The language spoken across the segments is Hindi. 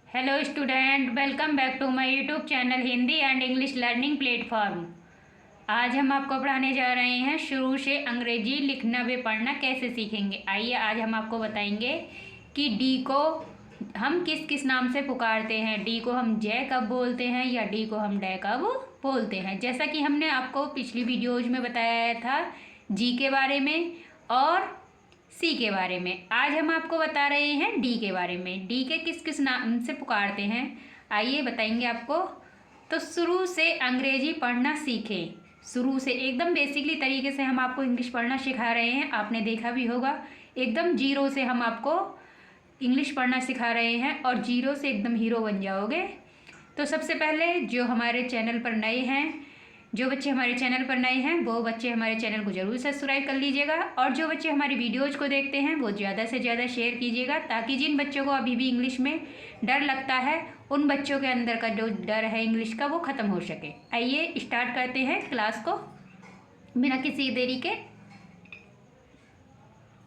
Hello student, welcome back to my YouTube channel Hindi and English learning platform. आज हम आपको पढ़ाने जा रहे हैं शुरू से अंग्रेजी लिखना व पढ़ना कैसे सीखेंगे। आइए आज हम आपको बताएंगे कि डी को हम किस किस नाम से पुकारते हैं। डी को हम जय कब बोलते हैं या डी को हम डे कब बोलते हैं। जैसा कि हमने आपको पिछली वीडियोज में बताया था जी के बारे में और सी के बारे में, आज हम आपको बता रहे हैं डी के बारे में। डी के किस किस नाम से पुकारते हैं आइए बताएंगे आपको। तो शुरू से अंग्रेजी पढ़ना सीखें। शुरू से एकदम बेसिकली तरीके से हम आपको इंग्लिश पढ़ना सिखा रहे हैं। आपने देखा भी होगा, एकदम जीरो से हम आपको इंग्लिश पढ़ना सिखा रहे हैं और जीरो से एकदम हीरो बन जाओगे। तो सबसे पहले जो हमारे चैनल पर नए हैं, जो बच्चे हमारे चैनल पर नए हैं वो बच्चे हमारे चैनल को ज़रूर सब्सक्राइब कर लीजिएगा और जो बच्चे हमारी वीडियोज को देखते हैं वो ज़्यादा से ज़्यादा शेयर कीजिएगा, ताकि जिन बच्चों को अभी भी इंग्लिश में डर लगता है उन बच्चों के अंदर का जो डर है इंग्लिश का वो ख़त्म हो सके। आइए स्टार्ट करते हैं क्लास को बिना किसी देरी के।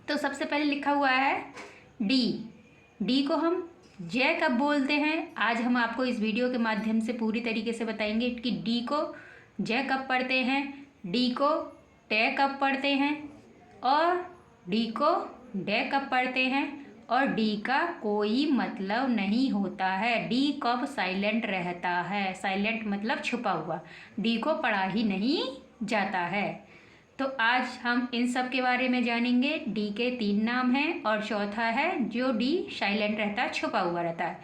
तो सबसे पहले लिखा हुआ है डी। डी को हम जय कब बोलते हैं, आज हम आपको इस वीडियो के माध्यम से पूरी तरीके से बताएंगे कि डी को जय कब पढ़ते हैं, डी को टे कब पढ़ते हैं और डी को डे कब पढ़ते हैं। और डी का कोई मतलब नहीं होता है। डी कब साइलेंट रहता है, साइलेंट मतलब छुपा हुआ, डी को पढ़ा ही नहीं जाता है। तो आज हम इन सब के बारे में जानेंगे। डी के 3 नाम हैं और चौथा है जो डी साइलेंट रहता है, छुपा हुआ रहता है।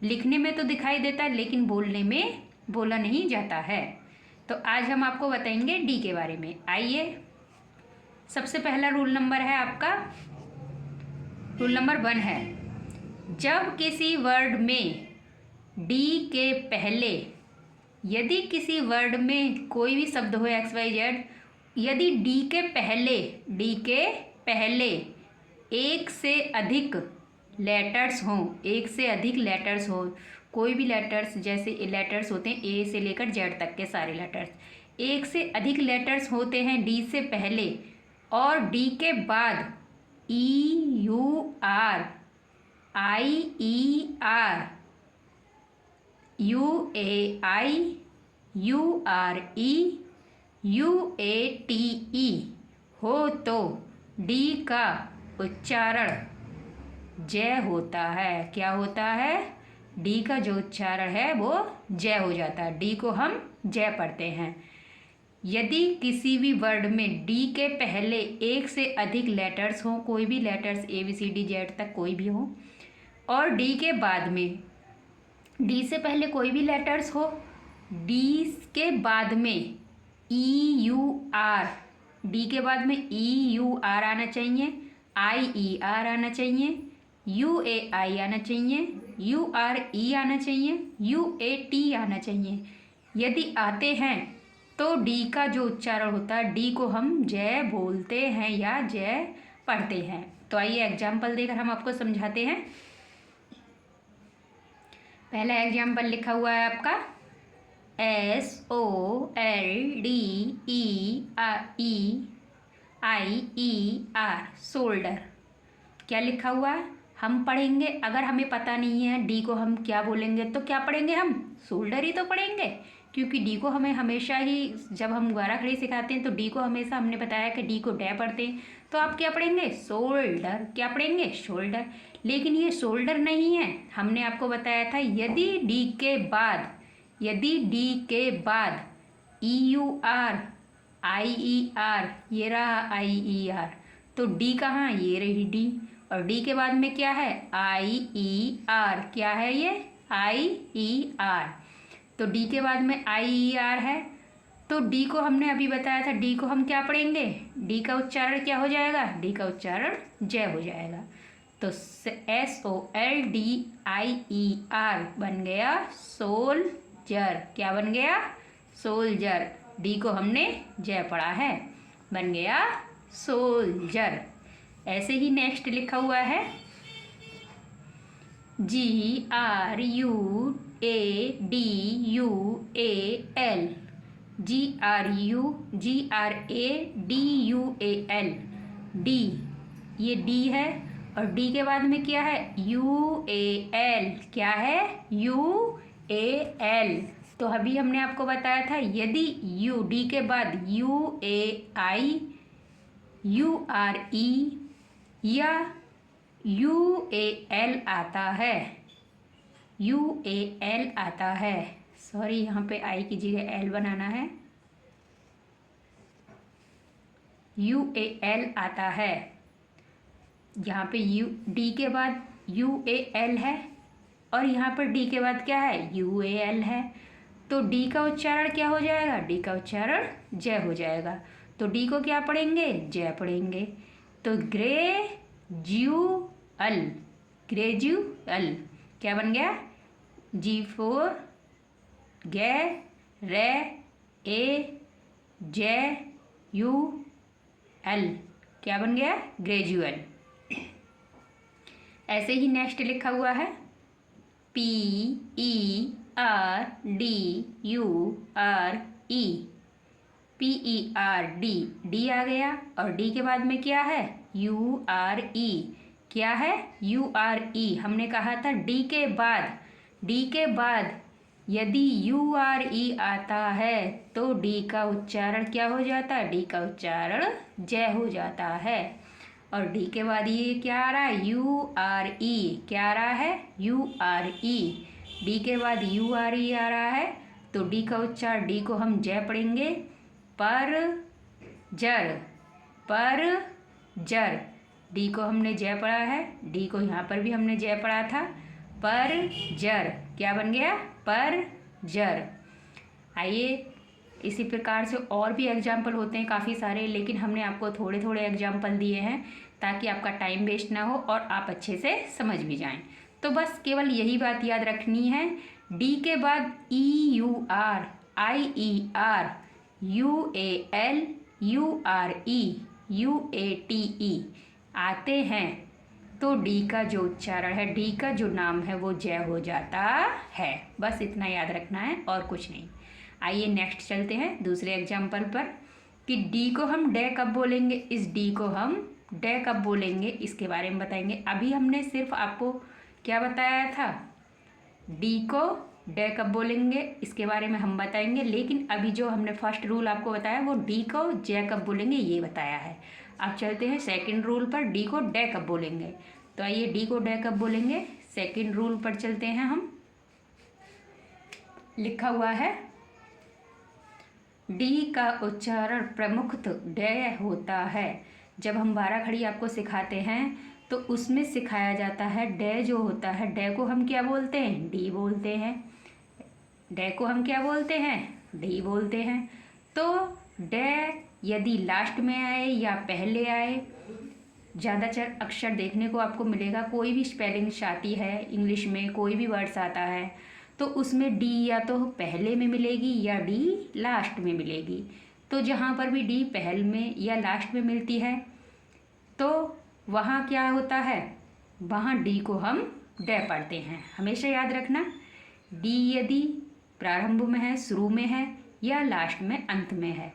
लिखने में तो दिखाई देता है लेकिन बोलने में बोला नहीं जाता है। तो आज हम आपको बताएंगे डी के बारे में। आइए, सबसे पहला रूल नंबर है आपका, रूल नंबर 1 है, जब किसी वर्ड में डी के पहले, यदि किसी वर्ड में कोई भी शब्द हो एक्स वाई जेड, यदि डी के पहले एक से अधिक लेटर्स हों, एक से अधिक लेटर्स हों, कोई भी लेटर्स, जैसे लेटर्स होते हैं ए से लेकर जेड तक के सारे लेटर्स, एक से अधिक लेटर्स होते हैं डी से पहले और डी के बाद E U R, I E R, U A I, U R E, U A T E हो तो डी का उच्चारण जय होता है। क्या होता है? डी का जो उच्चारण है वो जय हो जाता है। डी को हम जय पढ़ते हैं। यदि किसी भी वर्ड में डी के पहले एक से अधिक लेटर्स हों, कोई भी letters A B C D Z तक कोई भी हो, और डी के बाद में, डी से पहले कोई भी लेटर्स हो, डी के बाद में ई यू आर, डी के बाद में ई यू आर आना चाहिए, आई ई आर आना चाहिए, यू ए आई आना चाहिए, यू आर ई आना चाहिए, यू ए टी आना चाहिए। यदि आते हैं तो डी का जो उच्चारण होता है, डी को हम जय बोलते हैं या जय पढ़ते हैं। तो आइए एग्जाम्पल देकर हम आपको समझाते हैं। पहला एग्जाम्पल लिखा हुआ है आपका SOLDER, शोल्डर। क्या लिखा हुआ है? हम पढ़ेंगे, अगर हमें पता नहीं है डी को हम क्या बोलेंगे तो क्या पढ़ेंगे, हम शोल्डर ही तो पढ़ेंगे, क्योंकि डी को हमें हमेशा ही, जब हम गारा खड़ी सिखाते हैं तो डी को हमेशा हमने बताया कि डी को डे पढ़ते हैं, तो आप क्या पढ़ेंगे? शोल्डर। क्या पढ़ेंगे? शोल्डर। लेकिन ये शोल्डर नहीं है, हमने आपको बताया था यदि डी के बाद E U R, I E R, ये रहा आई ई आर, तो डी कहाँ? ये रही डी, और डी के बाद में क्या है? आई ई आर। क्या है ये? आई ई आर। तो डी के बाद में आई ई आर है, तो डी को हमने अभी बताया था, डी को हम क्या पढ़ेंगे? डी का उच्चारण क्या हो जाएगा? डी का उच्चारण जय हो जाएगा। तो SOLDIER बन गया सोल्जर। क्या बन गया? सोल्जर। डी को हमने जय पढ़ा है, बन गया सोल्जर। ऐसे ही नेक्स्ट लिखा हुआ है GRUADUAL, GRADUAL, डी, ये डी है और डी के बाद में क्या है, यू ए एल। क्या है, यू ए एल। तो अभी हमने आपको बताया था यदि यू डी के बाद you A I, U R ई या यू ए एल आता है, यू ए एल आता है, सॉरी यहाँ पे आई की जगह एल बनाना है, यू ए एल आता है। यहाँ पे यू डी के बाद यू ए एल है और यहाँ पर डी के बाद क्या है, यू ए एल है। तो डी का उच्चारण क्या हो जाएगा, डी का उच्चारण जय हो जाएगा। तो डी को क्या पढ़ेंगे, जय पढ़ेंगे। तो ग्रेजुअल, ग्रेजुअल क्या बन गया, जी फोर गे रे ए जे यू एल, क्या बन गया, ग्रेजुअल। ऐसे ही नेक्स्ट लिखा हुआ है P E R D U R E, P E R D, D आ गया और डी के बाद में क्या है, यू आर ई। क्या है, यू आर ई। हमने कहा था डी के बाद यदि यू आर ई आता है तो डी का उच्चारण क्या हो जाता है, डी का उच्चारण जय हो जाता है। और डी के बाद ये क्या आ रहा है, यू आर ई। क्या आ रहा है, यू आर ई। डी के बाद यू आर ई आ रहा है तो डी का उच्चारण, डी को हम जय पढ़ेंगे, पर जर। डी को हमने जय पढ़ा है, डी को यहाँ पर भी हमने जय पढ़ा था, पर जर। क्या बन गया, पर जर। आइए इसी प्रकार से और भी एग्जाम्पल होते हैं काफ़ी सारे, लेकिन हमने आपको थोड़े थोड़े एग्जाम्पल दिए हैं ताकि आपका टाइम वेस्ट ना हो और आप अच्छे से समझ भी जाएं। तो बस केवल यही बात याद रखनी है, डी के बाद E U R, I E R, U A L, U R E, U A T E आते हैं तो डी का जो उच्चारण है, डी का जो नाम है वो जय हो जाता है। बस इतना याद रखना है और कुछ नहीं। आइए नेक्स्ट चलते हैं दूसरे एग्जाम्पल पर कि डी को हम डे कब बोलेंगे, इस डी को हम डे कब बोलेंगे इसके बारे में बताएंगे। अभी हमने सिर्फ आपको क्या बताया था, डी को डे कब बोलेंगे इसके बारे में हम बताएंगे, लेकिन अभी जो हमने फर्स्ट रूल आपको बताया वो डी को जय कब बोलेंगे ये बताया है। अब चलते हैं सेकंड रूल पर, डी को डे कब बोलेंगे। तो आइए डी को डे कब बोलेंगे, सेकंड रूल पर चलते हैं हम। लिखा हुआ है डी का उच्चारण प्रमुखतः डे होता है। जब हम 12 खड़ी आपको सिखाते हैं तो उसमें सिखाया जाता है डे जो होता है, डे को हम क्या बोलते हैं, डी बोलते हैं। डे को हम क्या बोलते हैं, डी बोलते हैं। तो डे यदि लास्ट में आए या पहले आए, ज़्यादातर अक्षर देखने को आपको मिलेगा, कोई भी स्पेलिंग्स आती है इंग्लिश में, कोई भी वर्ड्स आता है तो उसमें डी या तो पहले में मिलेगी या डी लास्ट में मिलेगी। तो जहाँ पर भी डी पहल में या लास्ट में मिलती है तो वहाँ क्या होता है, वहाँ डी को हम डे पढ़ते हैं। हमेशा याद रखना, डी यदि प्रारंभ में है, शुरू में है या लास्ट में, अंत में है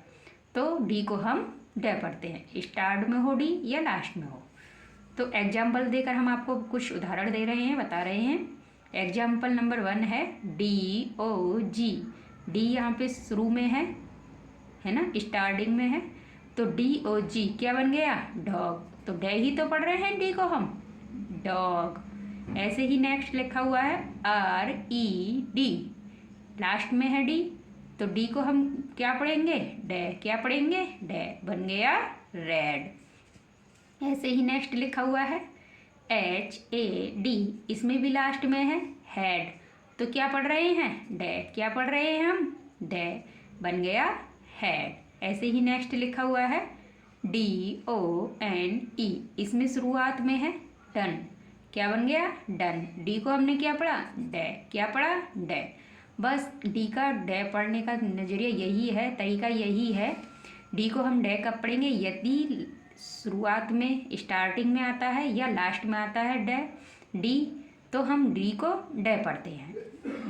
तो डी को हम डे पढ़ते हैं, स्टार्ट में हो डी या लास्ट में हो। तो एग्जाम्पल देकर हम आपको कुछ उदाहरण दे रहे हैं, बता रहे हैं। एग्जाम्पल नंबर 1 है डी ओ जी। डी यहाँ पे शुरू में है ना, स्टार्टिंग में है तो डी ओ जी क्या बन गया, डॉग। तो डे ही तो पढ़ रहे हैं डी को हम, डॉग। ऐसे ही नेक्स्ट लिखा हुआ है आर ई डी, लास्ट में है डी तो डी को हम क्या पढ़ेंगे, डे। क्या पढ़ेंगे, डे, बन गया रेड। ऐसे ही नेक्स्ट लिखा हुआ है एच ए डी, इसमें भी लास्ट में है हेड तो क्या पढ़ रहे हैं, डे। क्या पढ़ रहे हैं हम, डे, बन गया हेड। ऐसे ही नेक्स्ट लिखा हुआ है डी ओ एन ई, इसमें शुरुआत में है डन, क्या बन गया, डन। डी को हमने क्या पढ़ा, डे। क्या पढ़ा, डे। बस डी का डे पढ़ने का नज़रिया यही है, तरीका यही है। डी को हम डे कब पढ़ेंगे, यदि शुरुआत में स्टार्टिंग में आता है या लास्ट में आता है डे, डी, तो हम डी को डे पढ़ते हैं,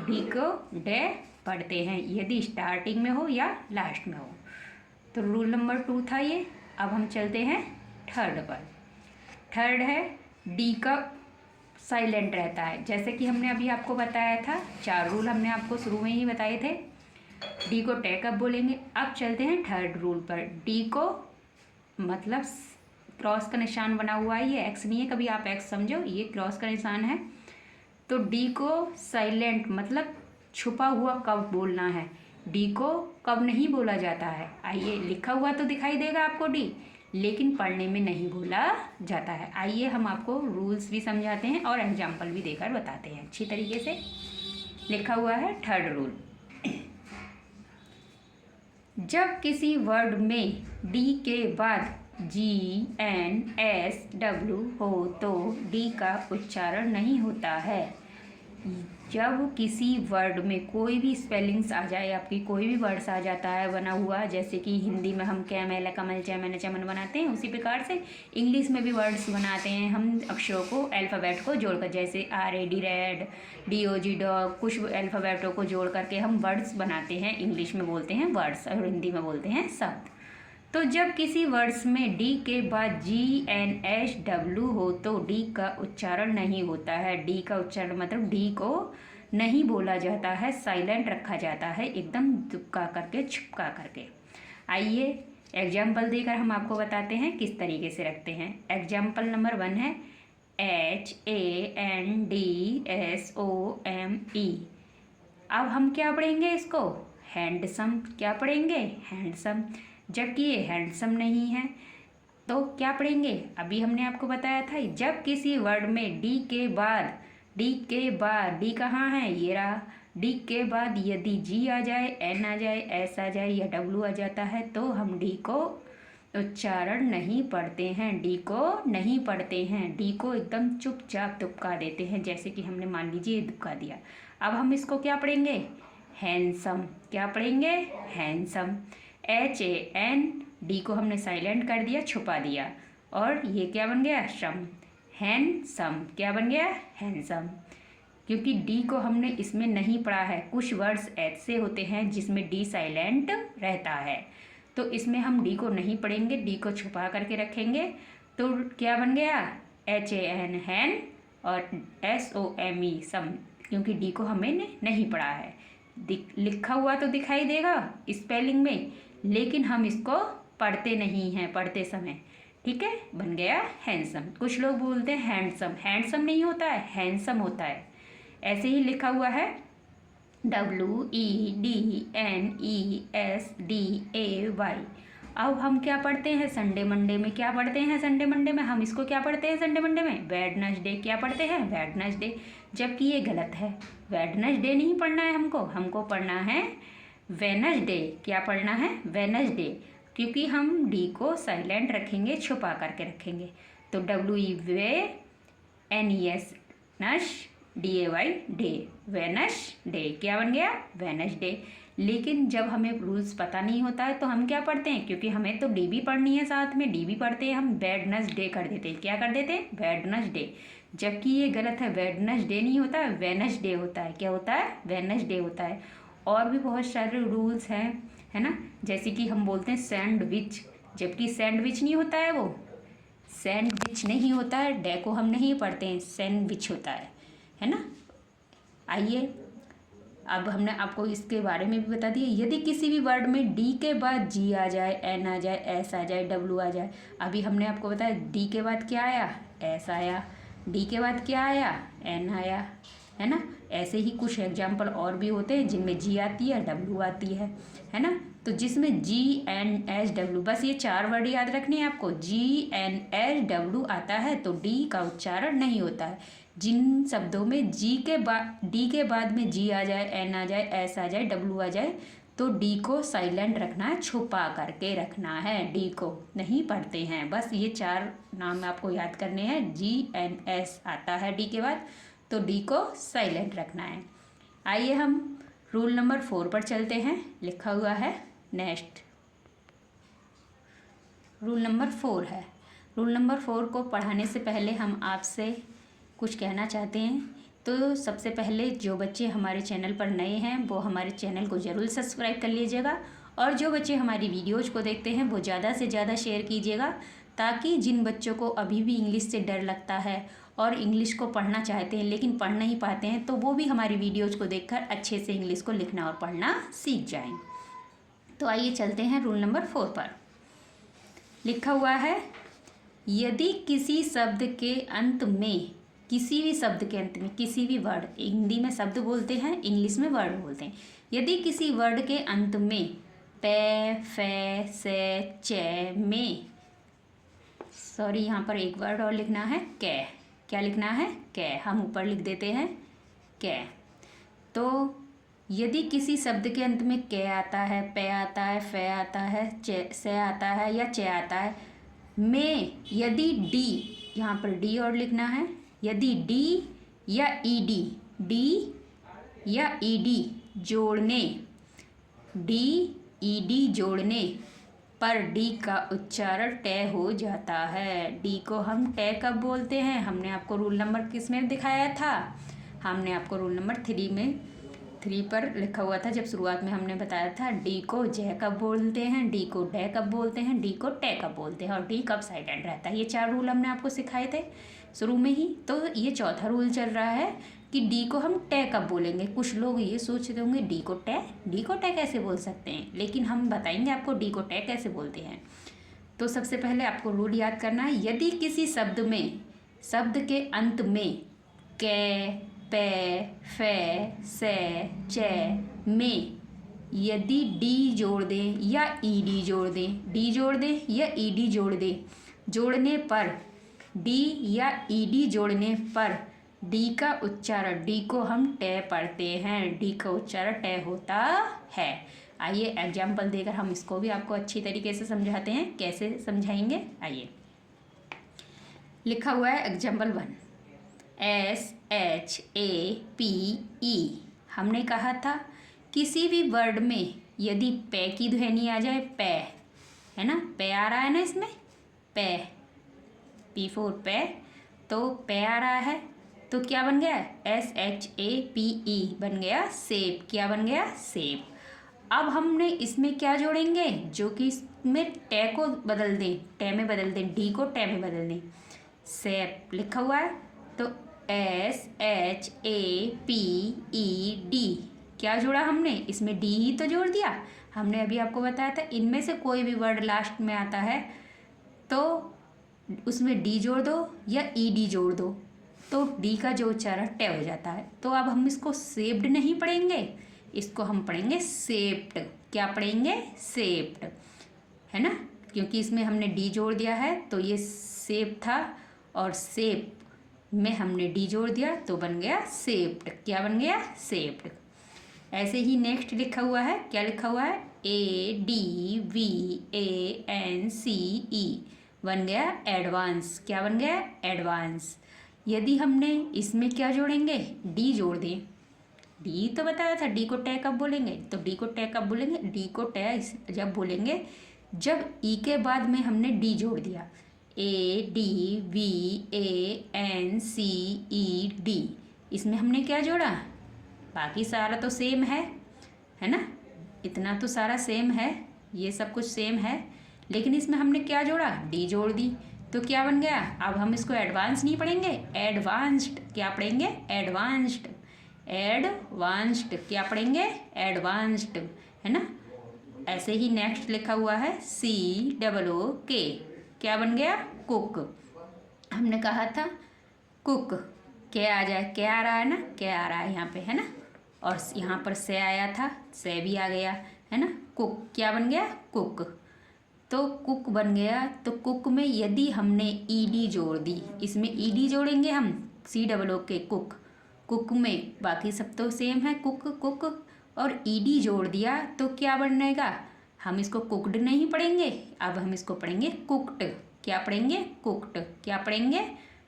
डी को डे पढ़ते हैं यदि स्टार्टिंग में हो या लास्ट में हो। तो रूल नंबर 2 था ये। अब हम चलते हैं थर्ड पर। थर्ड है डी का साइलेंट रहता है। जैसे कि हमने अभी आपको बताया था, 4 रूल हमने आपको शुरू में ही बताए थे। डी को टे कब बोलेंगे। अब चलते हैं थर्ड रूल पर। डी को मतलब क्रॉस का निशान बना हुआ है, ये एक्स नहीं है, कभी आप एक्स समझो, ये क्रॉस का निशान है। तो डी को साइलेंट मतलब छुपा हुआ कब बोलना है, डी को कब नहीं बोला जाता है। आइए, लिखा हुआ तो दिखाई देगा आपको डी, लेकिन पढ़ने में नहीं बोला जाता है। आइए हम आपको रूल्स भी समझाते हैं और एग्जाम्पल भी देकर बताते हैं अच्छी तरीके से। लिखा हुआ है थर्ड रूल, जब किसी वर्ड में डी के बाद GNSW हो तो डी का उच्चारण नहीं होता है। जब किसी वर्ड में कोई भी स्पेलिंग्स आ जाए, आपकी कोई भी वर्ड्स आ जाता है बना हुआ, जैसे कि हिंदी में हम कैमल कमल चैमन चमन बनाते हैं, उसी प्रकार से इंग्लिश में भी वर्ड्स बनाते हैं हम अक्षरों को, अल्फ़ाबेट को जोड़कर, जैसे RAD रेड, DOG डॉग, कुछ अल्फ़ाबेटों को जोड़ करके हम वर्ड्स बनाते हैं। इंग्लिश में बोलते हैं वर्ड्स और हिंदी में बोलते हैं शब्द। तो जब किसी वर्ड्स में डी के बाद GNSW हो तो डी का उच्चारण नहीं होता है। डी का उच्चारण मतलब डी को नहीं बोला जाता है, साइलेंट रखा जाता है, एकदम दुबका करके, छुपका करके। आइए एग्जाम्पल देकर हम आपको बताते हैं किस तरीके से रखते हैं। एग्जाम्पल नंबर 1 है HANDSOME। अब हम क्या पढ़ेंगे इसको, हैंडसम। क्या पढ़ेंगे, हैंडसम। जबकि ये हैंडसम नहीं है तो क्या पढ़ेंगे, अभी हमने आपको बताया था, जब किसी वर्ड में डी के बाद डी कहाँ है, ये रहा, डी के बाद यदि जी आ जाए, एन आ जाए, एस आ जाए या डब्लू आ जाता है तो हम डी को उच्चारण नहीं पढ़ते हैं, डी को नहीं पढ़ते हैं, डी को एकदम चुपचाप दुबका देते हैं। जैसे कि हमने मान लीजिए दुबका दिया। अब हम इसको क्या पढ़ेंगे, हैंडसम। क्या पढ़ेंगे, हैंडसम। HAN, डी को हमने साइलेंट कर दिया, छुपा दिया, और ये क्या बन गया, सम, हैंडसम। क्या बन गया, हैंडसम। क्योंकि डी को हमने इसमें नहीं पढ़ा है। कुछ वर्ड्स ऐसे होते हैं जिसमें डी साइलेंट रहता है, तो इसमें हम डी को नहीं पढ़ेंगे, डी को छुपा करके रखेंगे। तो क्या बन गया, HAN, हैन, और SOME, सम, क्योंकि डी को हमें नहीं पढ़ा है। लिखा हुआ तो दिखाई देगा स्पेलिंग में, लेकिन हम इसको पढ़ते नहीं हैं पढ़ते समय। ठीक है, बन गया हैंडसम। कुछ लोग बोलते हैं हैंडसम, हैंडसम नहीं होता है, हैंडसम होता है। ऐसे ही लिखा हुआ है WEDNESDAY। अब हम क्या पढ़ते हैं संडे मंडे में, क्या पढ़ते हैं संडे मंडे में, हम इसको क्या पढ़ते हैं संडे मंडे में, वेडनेसडे। क्या पढ़ते हैं, वेडनेसडे। जबकि ये गलत है, वेडनेसडे नहीं पढ़ना है हमको पढ़ना है वेडनेसडे। क्या पढ़ना है, वेडनेसडे, क्योंकि हम डी को साइलेंट रखेंगे, छुपा करके रखेंगे। तो WENESDAY, डे, वेडनेसडे। क्या बन गया, वेडनेसडे। लेकिन जब हमें रूल्स पता नहीं होता है तो हम क्या पढ़ते हैं, क्योंकि हमें तो डी भी पढ़नी है, साथ में डी भी पढ़ते हैं, हम वेडनेसडे कर देते हैं। क्या कर देते हैं, वेडनेसडे। जबकि ये गलत है, वेडनेसडे नहीं होता है, वेडनेसडे होता है। क्या होता है, वेडनेसडे होता है। और भी बहुत सारे रूल्स हैं, है ना, जैसे कि हम बोलते हैं सैंडविच, जबकि सैंडविच नहीं होता है, वो सैंडविच नहीं होता है, डे को हम नहीं पढ़ते हैं, सैंडविच होता है ना। आइए, अब हमने आपको इसके बारे में भी बता दिया। यदि किसी भी वर्ड में डी के बाद जी आ जाए, एन आ जाए, एस आ जाए, डब्लू आ जाए, अभी हमने आपको बताया डी के बाद क्या आया, एस आया, डी के बाद क्या आया, एन आया, है ना। ऐसे ही कुछ एग्जाम्पल और भी होते हैं जिनमें जी आती है, डब्लू आती है ना। तो जिसमें GNSW, बस ये 4 वर्ड याद रखने हैं आपको, GNSW आता है तो डी का उच्चारण नहीं होता है। जिन शब्दों में डी के बाद में जी आ जाए, एन आ जाए, एस आ जाए, डब्लू आ जाए, तो डी को साइलेंट रखना है, छुपा करके रखना है, डी को नहीं पढ़ते हैं। बस ये 4 नाम आपको याद करने हैं। GNS आता है डी के बाद, तो डी को साइलेंट रखना है। आइए हम रूल नंबर 4 पर चलते हैं। लिखा हुआ है नेक्स्ट, रूल नंबर 4 है। रूल नंबर 4 को पढ़ाने से पहले हम आपसे कुछ कहना चाहते हैं। तो सबसे पहले जो बच्चे हमारे चैनल पर नए हैं वो हमारे चैनल को ज़रूर सब्सक्राइब कर लीजिएगा, और जो बच्चे हमारी वीडियोज़ को देखते हैं वो ज़्यादा से ज़्यादा शेयर कीजिएगा, ताकि जिन बच्चों को अभी भी इंग्लिश से डर लगता है और इंग्लिश को पढ़ना चाहते हैं लेकिन पढ़ नहीं पाते हैं, तो वो भी हमारी वीडियोज़ को देखकर अच्छे से इंग्लिश को लिखना और पढ़ना सीख जाएं। तो आइए चलते हैं रूल नंबर 4 पर। लिखा हुआ है, यदि किसी शब्द के अंत में, किसी भी शब्द के अंत में, किसी भी वर्ड, हिंदी में शब्द बोलते हैं, इंग्लिश में वर्ड बोलते हैं, यदि किसी वर्ड के अंत में पे, फे, से, चे, में, सॉरी यहाँ पर एक वर्ड और लिखना है, कै। क्या लिखना है? कै। हम ऊपर लिख देते हैं कै। तो यदि किसी शब्द के अंत में कै आता है, पे आता है, फे आता है, से आता है या चे आता है, में यदि डी, यहाँ पर डी और लिखना है, यदि डी या ईडी, डी या ईडी जोड़ने, डी ईडी जोड़ने पर डी का उच्चारण टे हो जाता है। डी को हम टे कब बोलते हैं? हमने आपको रूल नंबर किस में दिखाया था? हमने आपको रूल नंबर 3 पर लिखा हुआ था, जब शुरुआत में हमने बताया था डी को जय कब बोलते हैं, डी को डे कब बोलते हैं, डी को टे कब बोलते हैं और डी कब साइलेंट रहता है। ये 4 रूल हमने आपको सिखाए थे शुरू में ही। तो ये चौथा रूल चल रहा है कि डी को हम टे कब बोलेंगे। कुछ लोग ये सोचते होंगे डी को टे कैसे बोल सकते हैं, लेकिन हम बताएंगे आपको डी को टे कैसे बोलते हैं। तो सबसे पहले आपको रूल याद करना है, यदि किसी शब्द में, शब्द के अंत में के, पे, फे, से, चे, में यदि डी जोड़ दें या ईडी जोड़ दें, डी जोड़ दें या ईडी जोड़ दें, जोड़ने पर, डी या ईडी जोड़ने पर डी का उच्चारण, डी को हम टे पढ़ते हैं, डी का उच्चारण टे होता है। आइए एग्जाम्पल देकर हम इसको भी आपको अच्छी तरीके से समझाते हैं। कैसे समझाएंगे? आइए, लिखा हुआ है एग्जाम्पल 1, SHAPE। हमने कहा था किसी भी वर्ड में यदि पे की ध्वनि आ जाए, पे है ना, पे आ रहा है ना इसमें, पे, P4 पे, तो पे आ रहा है तो क्या बन गया? SHAPE बन गया सेप। क्या बन गया? सेप। अब हमने इसमें क्या जोड़ेंगे? जो कि इसमें टे को बदल दें, टे में बदल दें, डी को टे में बदल दें, सेप लिखा हुआ है। तो SHAPED क्या जोड़ा हमने? इसमें डी ही तो जोड़ दिया। हमने अभी आपको बताया था इनमें से कोई भी वर्ड लास्ट में आता है तो उसमें डी जोड़ दो या ईडी जोड़ दो, तो डी का जो उच्चारण टे हो जाता है। तो अब हम इसको सेप्ड नहीं पढ़ेंगे, इसको हम पढ़ेंगे सेप्ड। क्या पढ़ेंगे? सेप्ड, है ना, क्योंकि इसमें हमने डी जोड़ दिया है। तो ये सेप था और सेप में हमने डी जोड़ दिया तो बन गया सेप्ड। क्या बन गया? सेप्ड। ऐसे ही नेक्स्ट लिखा हुआ है, क्या लिखा हुआ है? ADVANCE बन गया एडवांस। क्या बन गया? एडवांस। यदि हमने इसमें क्या जोड़ेंगे? डी जोड़ दें, डी तो बताया था डी को टे कब बोलेंगे, तो डी को टे कब बोलेंगे? डी को टे जब बोलेंगे जब ई के बाद में हमने डी जोड़ दिया, ADVANCED। इसमें हमने क्या जोड़ा? बाकी सारा तो सेम है ना, इतना तो सारा सेम है, ये सब कुछ सेम है, लेकिन इसमें हमने क्या जोड़ा? डी जोड़ दी। तो क्या बन गया? अब हम इसको एडवांस नहीं पढ़ेंगे, एडवांस्ड। क्या पढ़ेंगे? एडवांस्ड। एडवांस्ड। क्या पढ़ेंगे? एडवांस्ड, है ना। ऐसे ही नेक्स्ट लिखा हुआ है COOK। क्या बन गया? कुक। हमने कहा था कुक, क्या आ जाए? क्या आ रहा है ना, क्या आ रहा है यहाँ पे, है ना, और यहाँ पर से आया था, से भी आ गया, है ना। कुक क्या बन गया? कुक। तो कुक बन गया। तो कुक में यदि हमने ईडी जोड़ दी, इसमें ईडी जोड़ेंगे हम, COOK, कुक। कुक में बाकी सब तो सेम है, कुक कुक, और ईडी जोड़ दिया तो क्या बनेगा? हम इसको कुकड नहीं पढ़ेंगे, अब हम इसको पढ़ेंगे कुकड। क्या पढ़ेंगे? कुकड। क्या पढ़ेंगे?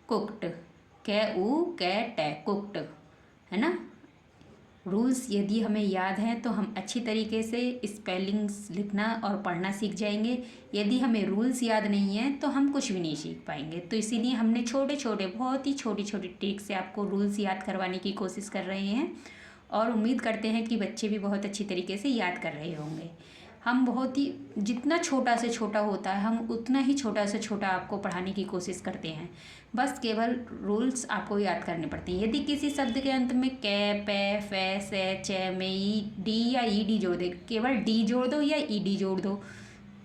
कुकड। कै कुकड, है ना। रूल्स यदि हमें याद हैं तो हम अच्छी तरीके से स्पेलिंग्स लिखना और पढ़ना सीख जाएंगे। यदि हमें रूल्स याद नहीं हैं तो हम कुछ भी नहीं सीख पाएंगे। तो इसीलिए हमने छोटे छोटे, बहुत ही छोटी छोटी ट्रिक से आपको रूल्स याद करवाने की कोशिश कर रहे हैं और उम्मीद करते हैं कि बच्चे भी बहुत अच्छी तरीके से याद कर रहे होंगे। हम बहुत ही जितना छोटा से छोटा होता है हम उतना ही छोटा से छोटा आपको पढ़ाने की कोशिश करते हैं। बस केवल रूल्स आपको याद करने पड़ते हैं। यदि किसी शब्द के अंत में कै, पे, फे, से, चे में ई डी या ई डी जोड़ दे, केवल डी जोड़ दो या ई डी जोड़ दो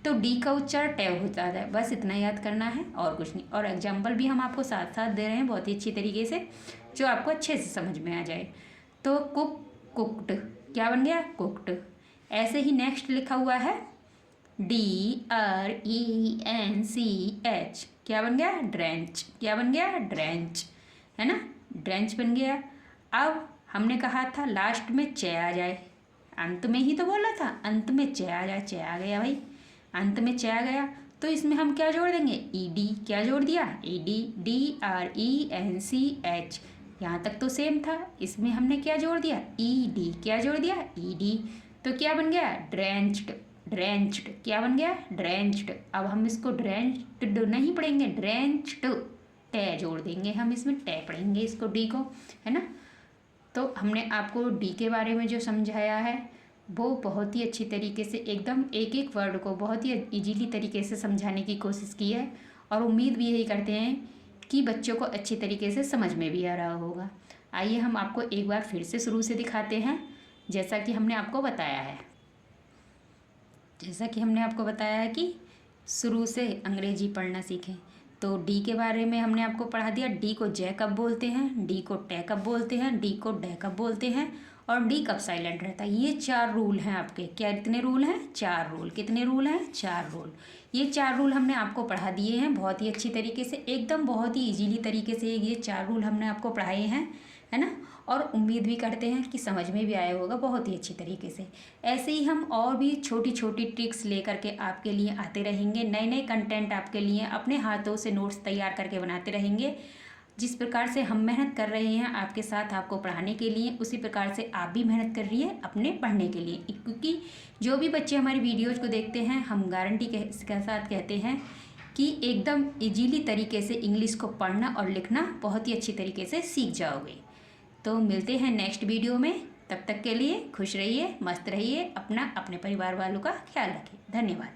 तो डी का उच्चारण टे हो जाता है। बस इतना याद करना है और कुछ नहीं। और एग्जाम्पल भी हम आपको साथ साथ दे रहे हैं बहुत ही अच्छी तरीके से, जो आपको अच्छे से समझ में आ जाए। तो कुक, कुक्ड, क्या बन गया? कुक्ड। ऐसे ही नेक्स्ट लिखा हुआ है DRENCH, क्या बन गया? ड्रेंच। क्या बन गया? ड्रेंच, है ना, ड्रेंच बन गया। अब हमने कहा था लास्ट में चे आ जाए, अंत में ही तो बोला था अंत में चे आ जाए, चे आ गया भाई, अंत में चे आ गया। तो इसमें हम क्या जोड़ देंगे? ED। क्या जोड़ दिया? ED, DRENCH। यहाँ तक तो सेम था, इसमें हमने क्या जोड़ दिया? ED। क्या जोड़ दिया? ED। तो क्या बन गया? ड्रेंच्ड। ड्रेंच्ड क्या बन गया? ड्रेंच्ड। अब हम इसको ड्रेंच्ड नहीं पढ़ेंगे, ड्रेंच्ड, टे जोड़ देंगे हम, इसमें टे पढ़ेंगे इसको, डी को, है ना। तो हमने आपको डी के बारे में जो समझाया है वो बहुत ही अच्छी तरीके से एकदम एक एक वर्ड को बहुत ही इजीली तरीके से समझाने की कोशिश की है। और उम्मीद भी यही करते हैं कि बच्चों को अच्छी तरीके से समझ में भी आ रहा होगा। आइए हम आपको एक बार फिर से शुरू से दिखाते हैं। जैसा कि हमने आपको बताया है कि शुरू से अंग्रेजी पढ़ना सीखें। तो डी के बारे में हमने आपको पढ़ा दिया, डी को जे कब बोलते हैं, डी को टे कब बोलते हैं, डी को डे कब बोलते हैं और डी कब साइलेंट रहता है। ये 4 रूल हैं आपके। क्या कितने रूल हैं? 4 रूल। कितने रूल हैं? 4 रूल। ये 4 रूल हमने आपको पढ़ा दिए हैं बहुत ही अच्छी तरीके से, एकदम बहुत ही इजीली तरीके से ये 4 रूल हमने आपको पढ़ाए हैं, है ना। और उम्मीद भी करते हैं कि समझ में भी आया होगा बहुत ही अच्छी तरीके से। ऐसे ही हम और भी छोटी छोटी ट्रिक्स लेकर के आपके लिए आते रहेंगे, नए नए कंटेंट आपके लिए अपने हाथों से नोट्स तैयार करके बनाते रहेंगे। जिस प्रकार से हम मेहनत कर रहे हैं आपके साथ आपको पढ़ाने के लिए, उसी प्रकार से आप भी मेहनत कर रही है अपने पढ़ने के लिए। क्योंकि जो भी बच्चे हमारी वीडियोज़ को देखते हैं हम गारंटी के साथ कहते हैं कि एकदम इजीली तरीके से इंग्लिश को पढ़ना और लिखना बहुत ही अच्छी तरीके से सीख जाओगे। तो मिलते हैं नेक्स्ट वीडियो में, तब तक के लिए खुश रहिए, मस्त रहिए, अपना अपने परिवार वालों का ख्याल रखिए। धन्यवाद।